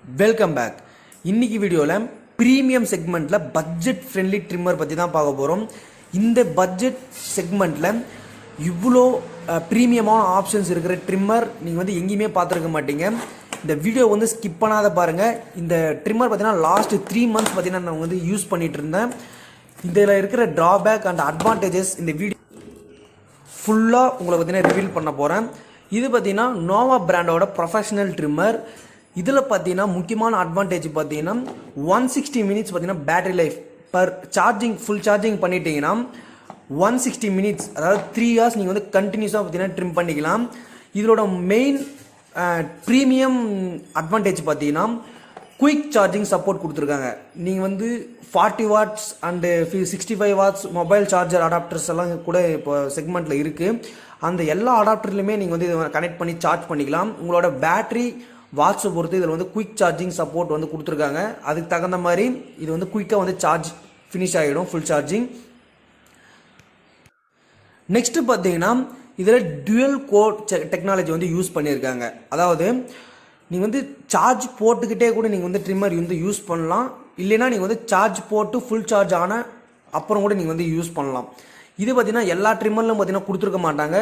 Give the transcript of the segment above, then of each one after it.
Welcome back. இன்னைக்கு வீடியோவில் premium செக்மெண்ட்டில் பட்ஜெட் ஃப்ரெண்ட்லி ட்ரிம்மர் பற்றி தான் பார்க்க போகிறோம். இந்த பட்ஜெட் செக்மெண்ட்டில் இவ்வளோ ப்ரீமியமான ஆப்ஷன்ஸ் இருக்கிற ட்ரிம்மர் நீங்கள் வந்து எங்கேயுமே பார்த்துருக்க மாட்டீங்க. இந்த வீடியோ வந்து ஸ்கிப் பண்ணாத பாருங்கள். இந்த ட்ரிம்மர் பார்த்தீங்கன்னா லாஸ்ட் 3 months பார்த்தீங்கன்னா நான் வந்து யூஸ் பண்ணிகிட்டு இருந்தேன். இதில் இருக்கிற ட்ராபேக் அண்ட் அட்வான்டேஜஸ் இந்த வீடியோ ஃபுல்லாக உங்களை பார்த்தீங்கன்னா ரிவீல் பண்ண போகிறேன். இது பார்த்தீங்கன்னா நோவா பிராண்டோட ப்ரொஃபஷனல் ட்ரிம்மர். இதில் பார்த்தீங்கன்னா முக்கியமான அட்வான்டேஜ் பார்த்தீங்கன்னா 160 minutes பார்த்தீங்கன்னா battery life per charging full charging பண்ணிட்டீங்கன்னா 160 minutes, அதாவது 3 hours நீங்கள் வந்து கண்டினியூஸாக பார்த்தீங்கன்னா ட்ரிம் பண்ணிக்கலாம். இதோட மெயின் ப்ரீமியம் அட்வான்டேஜ் பார்த்தீங்கன்னா குயிக் சார்ஜிங் சப்போர்ட் கொடுத்துருக்காங்க. நீங்கள் வந்து 40 watts and 65 watts mobile charger adapters எல்லாம் கூட இப்போ செக்மெண்ட்டில் இருக்குது. அந்த எல்லா அடாப்டர்லையுமே நீங்கள் வந்து இதை கனெக்ட் பண்ணி சார்ஜ் பண்ணிக்கலாம். உங்களோட பேட்டரி வாட்ஸை பொறுத்து இதில் வந்து குயிக் சார்ஜிங் சப்போர்ட் வந்து கொடுத்துருக்காங்க. அதுக்கு தகுந்த மாதிரி இது வந்து குயிக்காக வந்து சார்ஜ் ஃபினிஷ் ஆகிடும், ஃபுல் சார்ஜிங். நெக்ஸ்ட்டு பார்த்தீங்கன்னா இதில் டுவல் கோட் டெக்னாலஜி வந்து யூஸ் பண்ணியிருக்காங்க. அதாவது நீங்கள் வந்து சார்ஜ் போட்டுக்கிட்டே கூட நீங்கள் வந்து ட்ரிம்மர் வந்து யூஸ் பண்ணலாம். இல்லைன்னா நீங்கள் வந்து சார்ஜ் போட்டு ஃபுல் சார்ஜ் ஆன அப்புறம் கூட நீங்கள் வந்து யூஸ் பண்ணலாம். இது பார்த்தீங்கன்னா எல்லா ட்ரிம்மர்லையும் பார்த்தீங்கன்னா கொடுத்துருக்க மாட்டாங்க.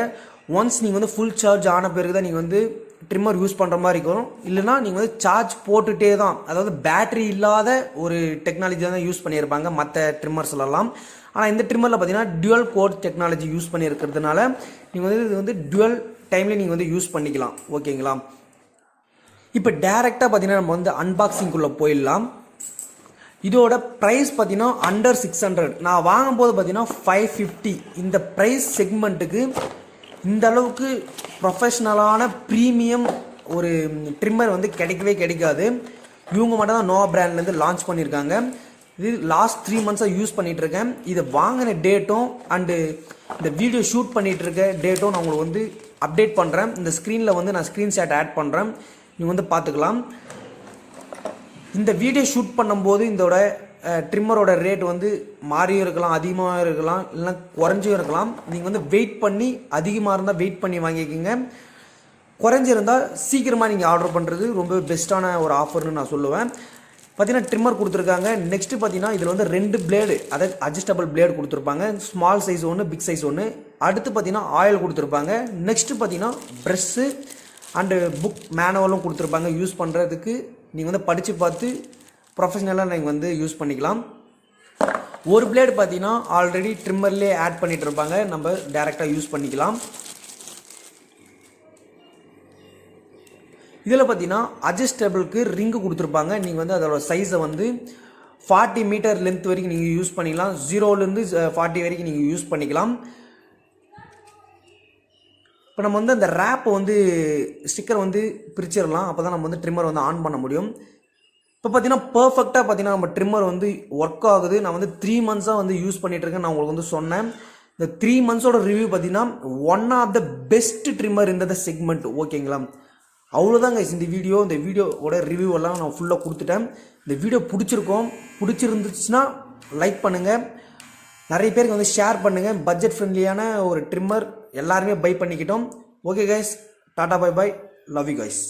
ஒன்ஸ் நீங்கள் வந்து ஃபுல் சார்ஜ் ஆன பிறகு தான் நீங்கள் வந்து ட்ரிம்மர் யூஸ் பண்ணுற மாதிரி இருக்கும். இல்லைனா நீங்கள் வந்து சார்ஜ் போட்டுகிட்டே தான், அதாவது பேட்ரி இல்லாத ஒரு டெக்னாலஜி தான் யூஸ் பண்ணியிருப்பாங்க மற்ற ட்ரிம்மர்ஸ்லாம். ஆனால் இந்த ட்ரிம்மரில் பார்த்தீங்கன்னா டுவல் கோட் டெக்னாலஜி யூஸ் பண்ணியிருக்கிறதுனால நீங்கள் வந்து இது வந்து டுவல் டைமில் நீங்கள் வந்து யூஸ் பண்ணிக்கலாம். ஓகேங்களா? இப்போ டேரெக்டாக பார்த்தீங்கன்னா நம்ம வந்து அன்பாக்சிங்குள்ளே போயிடலாம். இதோட ப்ரைஸ் பார்த்தீங்கன்னா அண்டர் 600. நான் வாங்கும்போது பார்த்தீங்கன்னா 550. இந்த ப்ரைஸ் செக்மெண்ட்டுக்கு இந்த அளவுக்கு ப்ரொஃபஷ்னலான ப்ரீமியம் ஒரு ட்ரிம்மர் வந்து கிடைக்கவே கிடைக்காது. இவங்க மட்டும் தான் நோவா பிராண்ட்லேருந்து லான்ச் பண்ணியிருக்காங்க. இது லாஸ்ட் 3 months யூஸ் பண்ணிகிட்ருக்கேன். இதை வாங்கின டேட்டும் அண்டு இந்த வீடியோ ஷூட் பண்ணிகிட்ருக்க டேட்டும் நான் உங்களுக்கு வந்து அப்டேட் பண்ணுறேன். இந்த ஸ்க்ரீனில் வந்து நான் ஸ்க்ரீன்ஷாட் ஆட் பண்ணுறேன், நீங்கள் வந்து பார்த்துக்கலாம். இந்த வீடியோ ஷூட் பண்ணும்போது இதோட ட்ரிம்மரோட ரேட் வந்து மாறியும் இருக்கலாம், அதிகமாக இருக்கலாம், இல்லைனா குறைஞ்சும் இருக்கலாம். நீங்கள் வந்து வெயிட் பண்ணி, அதிகமாக இருந்தால் வெயிட் பண்ணி வாங்கிக்கிங்க. குறைஞ்சிருந்தால் சீக்கிரமாக நீங்கள் ஆர்டர் பண்ணுறது ரொம்ப பெஸ்ட்டான ஒரு ஆஃபர்னு நான் சொல்லுவேன். பார்த்தீங்கன்னா ட்ரிம்மர் கொடுத்துருக்காங்க. நெக்ஸ்ட்டு பார்த்தீங்கன்னா இதில் வந்து 2 பிளேடு, அதாவது அட்ஜஸ்டபிள் பிளேடு கொடுத்துருப்பாங்க. ஸ்மால் சைஸ் ஒன்று, பிக் சைஸ் ஒன்று. அடுத்து பார்த்தீங்கன்னா ஆயில் கொடுத்துருப்பாங்க. நெக்ஸ்ட்டு பார்த்தீங்கன்னா ப்ரெஷ்ஷு அண்டு புக் மேனுவலும் கொடுத்துருப்பாங்க. யூஸ் பண்ணுறதுக்கு நீங்கள் வந்து படித்து பார்த்து ப்ரொஃபஷ்னலாக நீங்கள் வந்து யூஸ் பண்ணிக்கலாம். ஒரு பிளேடு பார்த்தீங்கன்னா ஆல்ரெடி ட்ரிம்மர்லேயே ஆட் பண்ணிகிட்டு இருப்பாங்க, நம்ம டேரெக்டாக யூஸ் பண்ணிக்கலாம். இதில் பார்த்தீங்கன்னா அட்ஜஸ்டபிளுக்கு ரிங்கு கொடுத்துருப்பாங்க. நீங்கள் வந்து அதோட சைஸை வந்து 40 மீட்டர் லென்த் வரைக்கும் நீங்கள் யூஸ் பண்ணிக்கலாம். 0லேருந்து 40 வரைக்கும் நீங்கள் யூஸ் பண்ணிக்கலாம். இப்போ நம்ம வந்து அந்த ரேப்பை வந்து ஸ்டிக்கர் வந்து பிரிச்சிடலாம். அப்போ தான் நம்ம வந்து ட்ரிம்மர் வந்து ஆன் பண்ண முடியும். இப்போ பார்த்தீங்கன்னா பர்ஃபெக்டாக பார்த்தீங்கன்னா நம்ம ட்ரிம்மர் வந்து ஒர்க் ஆகுது. நான் வந்து 3 months வந்து யூஸ் பண்ணிகிட்ருக்கேன். நான் உங்களுக்கு வந்து சொன்னேன். இந்த 3 months ரிவ்யூ பார்த்தீங்கன்னா one of the best trimmer இந்த செக்மெண்ட். ஓகேங்களா? அவ்வளோதாங்க இந்த வீடியோவோட ரிவ்யூ எல்லாம் நான் ஃபுல்லாக கொடுத்துட்டேன். இந்த வீடியோ பிடிச்சிருந்துச்சுன்னா லைக் பண்ணுங்கள், நிறைய பேருக்கு வந்து ஷேர் பண்ணுங்கள். பட்ஜெட் ஃப்ரெண்ட்லியான ஒரு ட்ரிம்மர் எல்லாருமே பை பண்ணிக்கிட்டோம். ஓகே கைஸ், டாடா bye bye, love you guys.